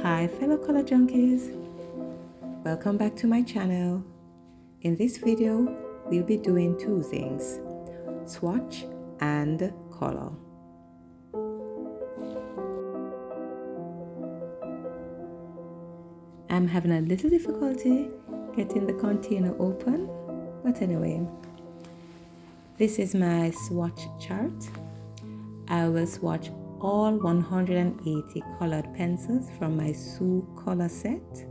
Hi fellow color junkies, welcome back to my channel. In this video we'll be doing two things, swatch and color. I'm having a little difficulty getting the container open, but anyway, this is my swatch chart. I will swatch all 180 colored pencils from my Soucolor set.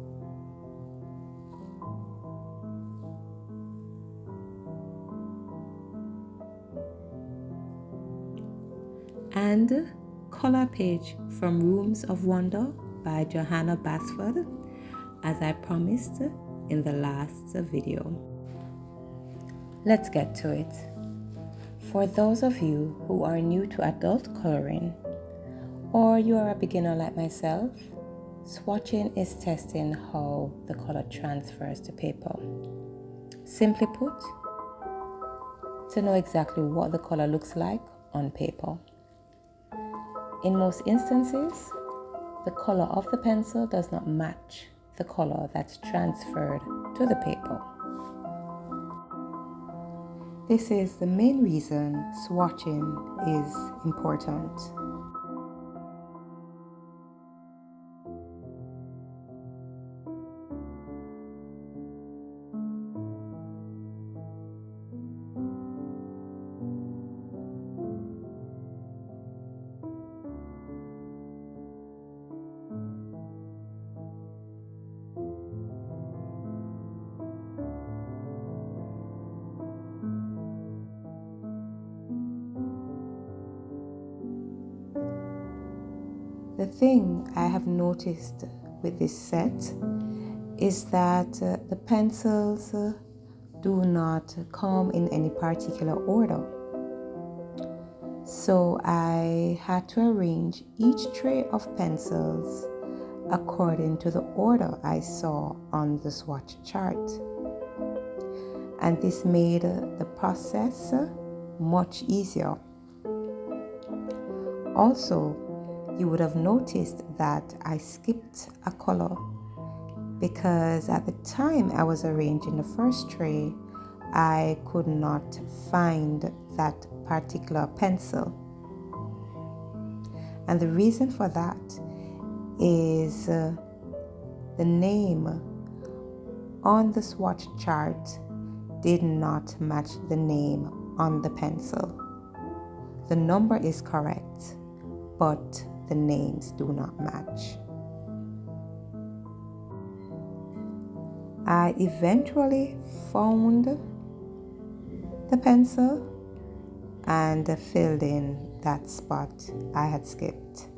And color page from Rooms of Wonder by Johanna Basford, as I promised in the last video. Let's get to it. For those of you who are new to adult coloring, or you are a beginner like myself, swatching is testing how the color transfers to paper. Simply put, to know exactly what the color looks like on paper. In most instances, the color of the pencil does not match the color that's transferred to the paper. This is the main reason swatching is important. The thing I have noticed with this set is that the pencils do not come in any particular order. So I had to arrange each tray of pencils according to the order I saw on the swatch chart. And this made the process much easier. Also, you would have noticed that I skipped a color because at the time I was arranging the first tray, I could not find that particular pencil. And the reason for that is the name on the swatch chart did not match the name on the pencil. The number is correct, but the names do not match. I eventually found the pencil and filled in that spot I had skipped.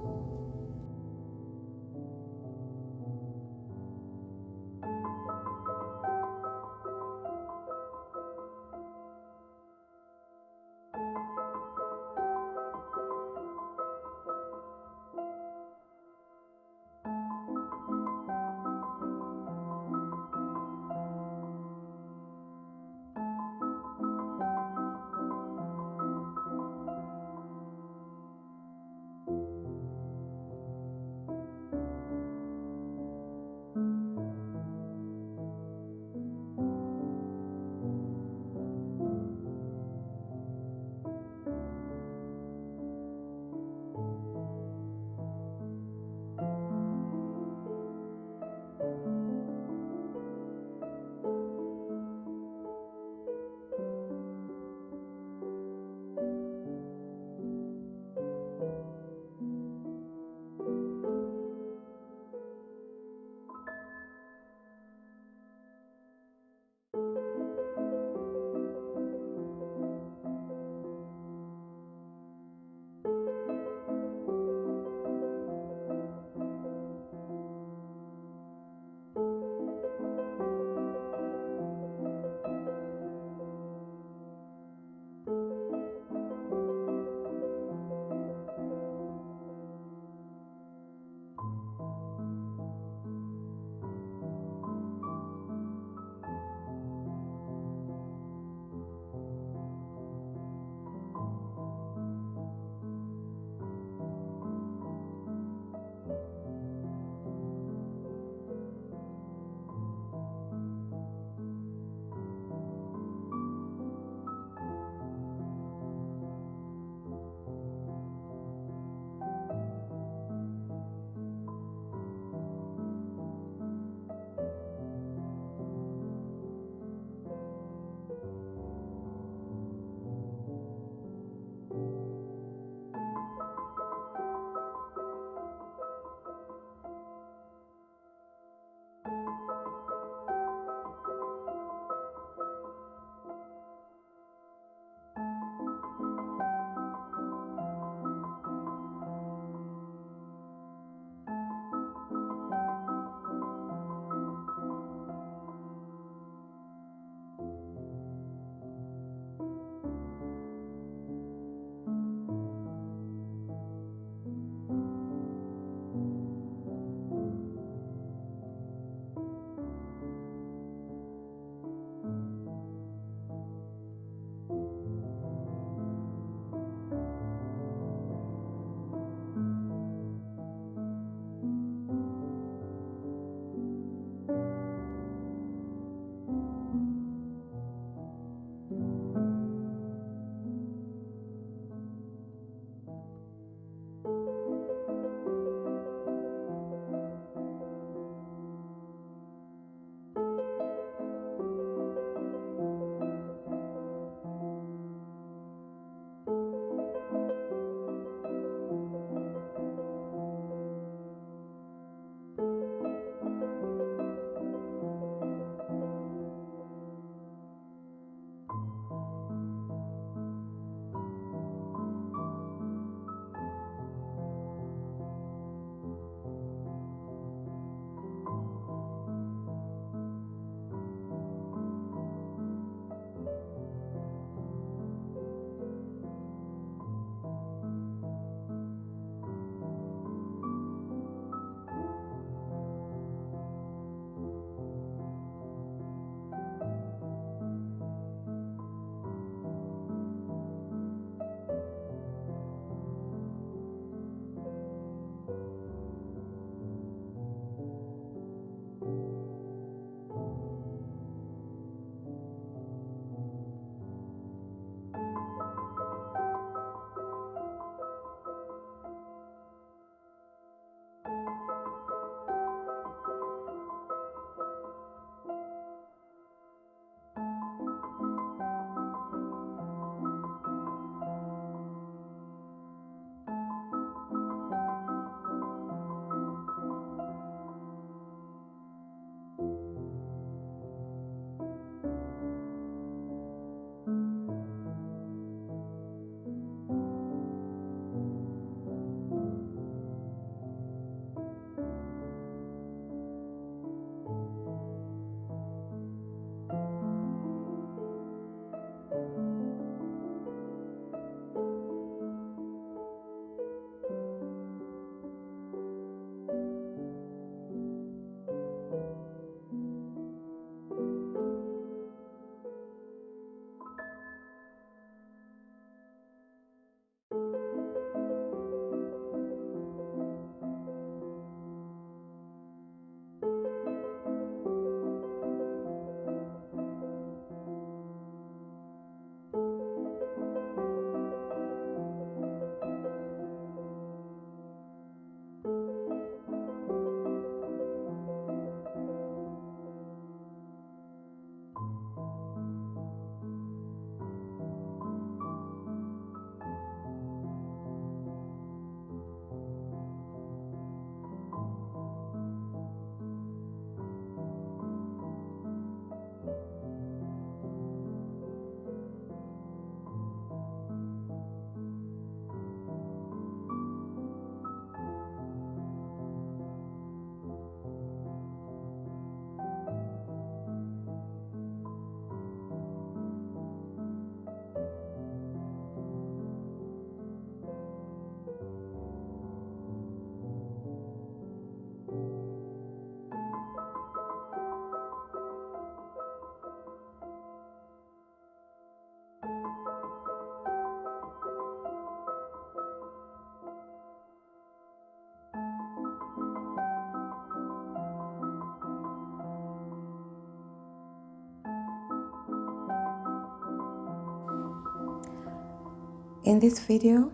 In this video,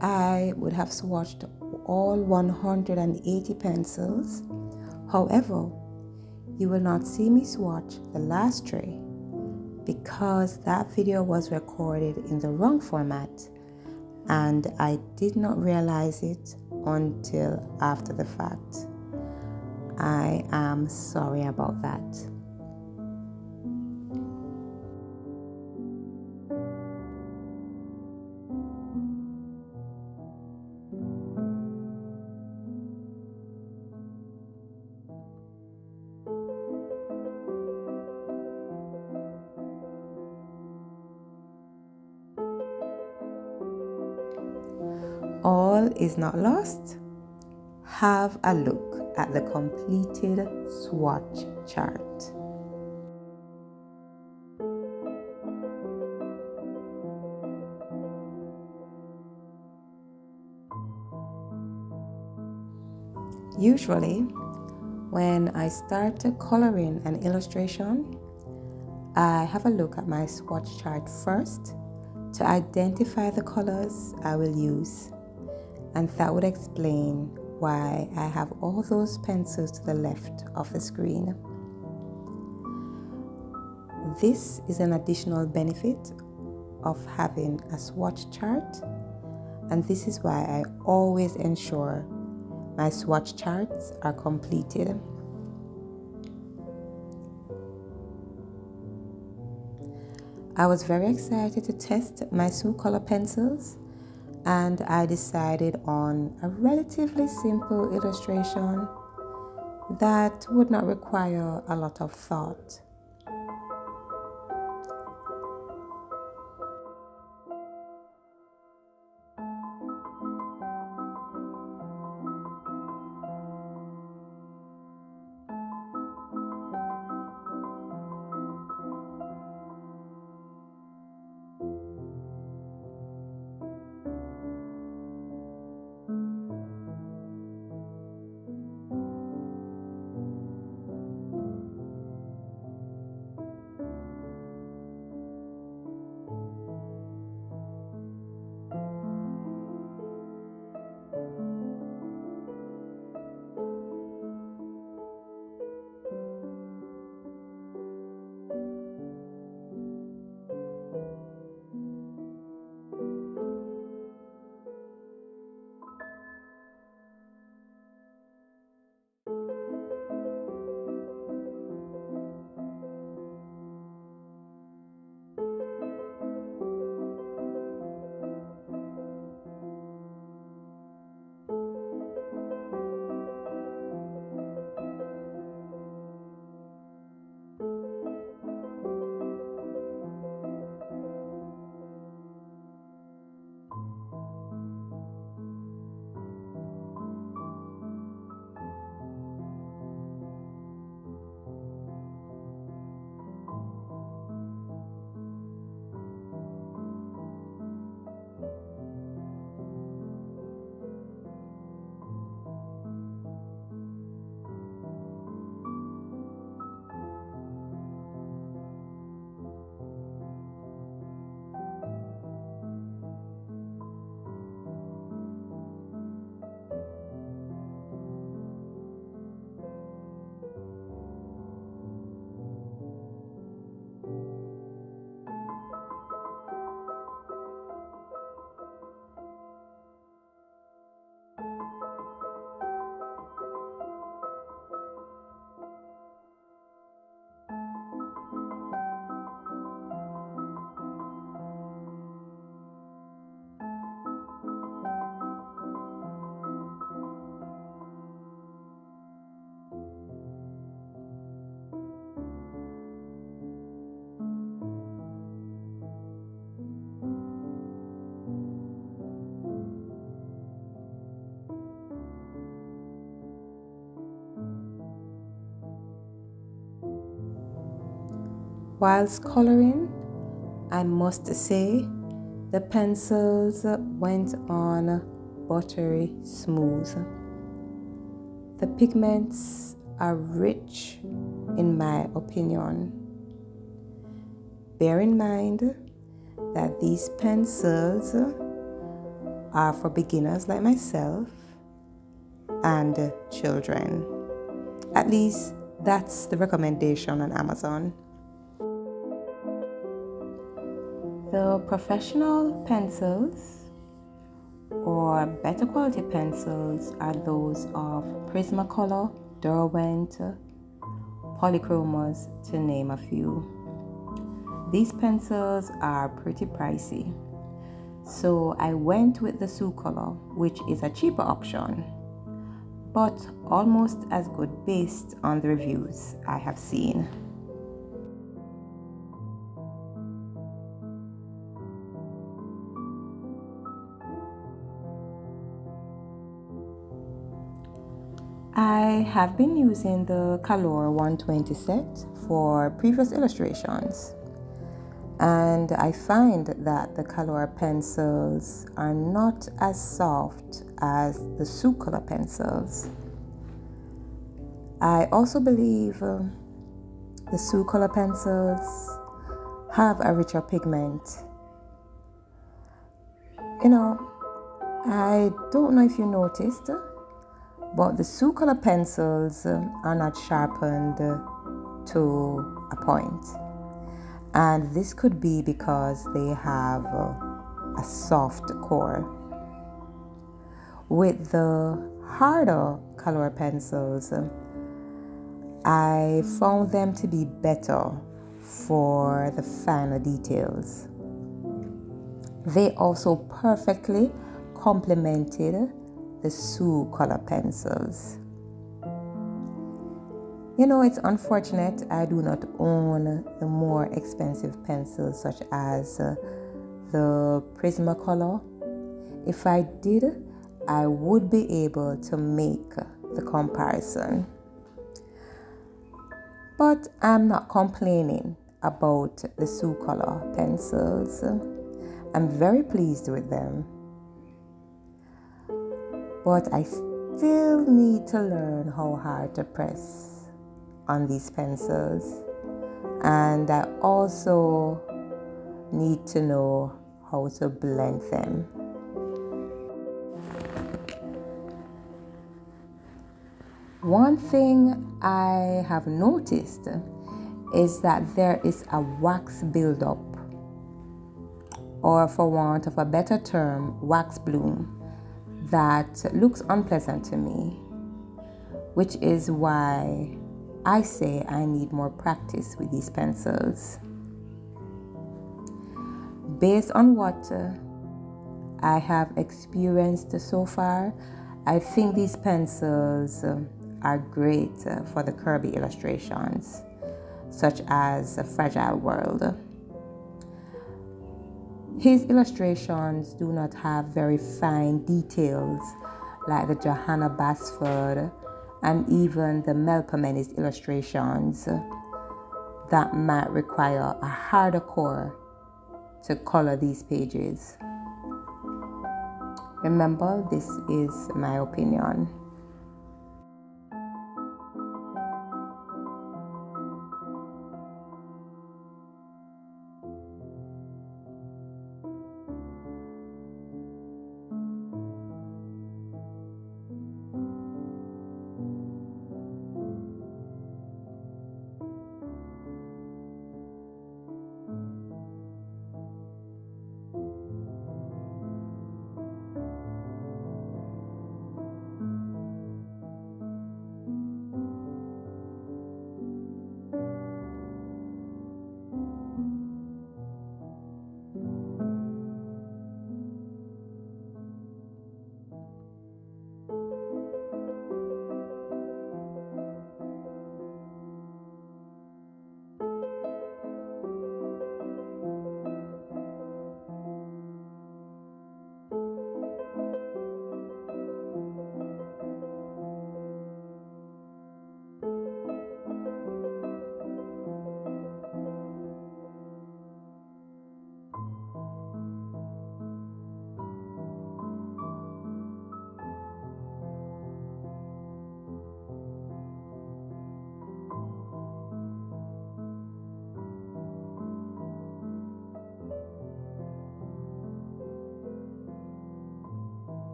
I would have swatched all 180 pencils. However, you will not see me swatch the last tray because that video was recorded in the wrong format and I did not realize it until after the fact. I am sorry about that. All is not lost. Have a look at the completed swatch chart. Usually, when I start coloring an illustration, I have a look at my swatch chart first to identify the colors I will use. And that would explain why I have all those pencils to the left of the screen. This is an additional benefit of having a swatch chart, and this is why I always ensure my swatch charts are completed. I was very excited to test my Soucolor pencils, and I decided on a relatively simple illustration that would not require a lot of thought. Whilst coloring, I must say the pencils went on buttery smooth. The pigments are rich in my opinion. Bear in mind that these pencils are for beginners like myself and children. At least that's the recommendation on Amazon. The professional pencils or better quality pencils are those of Prismacolor, Derwent, Polychromos, to name a few. These pencils are pretty pricey, so I went with the Soucolor, which is a cheaper option, but almost as good based on the reviews I have seen. I have been using the Color 120 set for previous illustrations, and I find that the Color pencils are not as soft as the Soucolor pencils. I also believe the Soucolor pencils have a richer pigment. I don't know if you noticed, but the Soucolor pencils are not sharpened to a point. And this could be because they have a soft core. With the harder color pencils, I found them to be better for the finer details. They also perfectly complemented the Soucolor pencils. It's unfortunate I do not own the more expensive pencils such as the Prismacolor. If I did, I would be able to make the comparison. But I'm not complaining about the Soucolor pencils. I'm very pleased with them. But I still need to learn how hard to press on these pencils, and I also need to know how to blend them. One thing I have noticed is that there is a wax buildup, or for want of a better term, wax bloom, that looks unpleasant to me, which is why I say I need more practice with these pencils. Based on what I have experienced so far, I think these pencils are great for the Kirby illustrations, such as A Fragile World. His illustrations do not have very fine details like the Johanna Basford and even the Melpomene's illustrations that might require a harder core to color these pages. Remember, this is my opinion.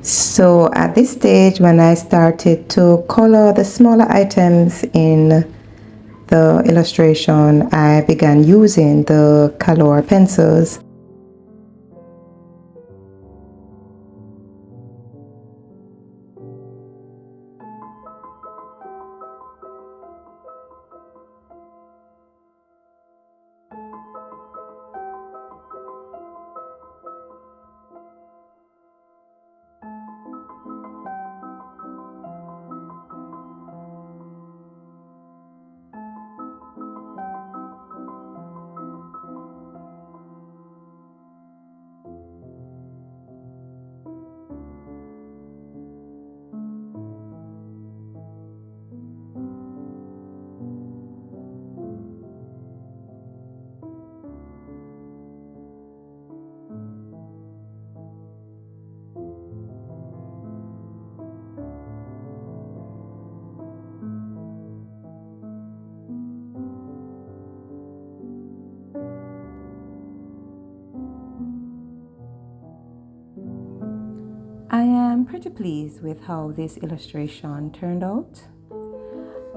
So at this stage, when I started to color the smaller items in the illustration, I began using the color pencils. I am pretty pleased with how this illustration turned out.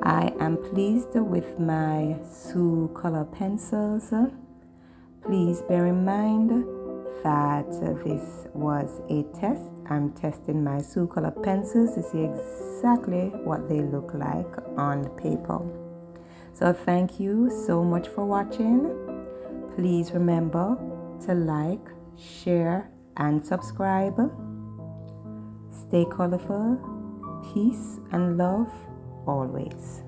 I am pleased with my Soucolor pencils. Please bear in mind that this was a test. I'm testing my Soucolor pencils to see exactly what they look like on paper. So thank you so much for watching. Please remember to like, share, and subscribe. Stay colorful, peace and love always.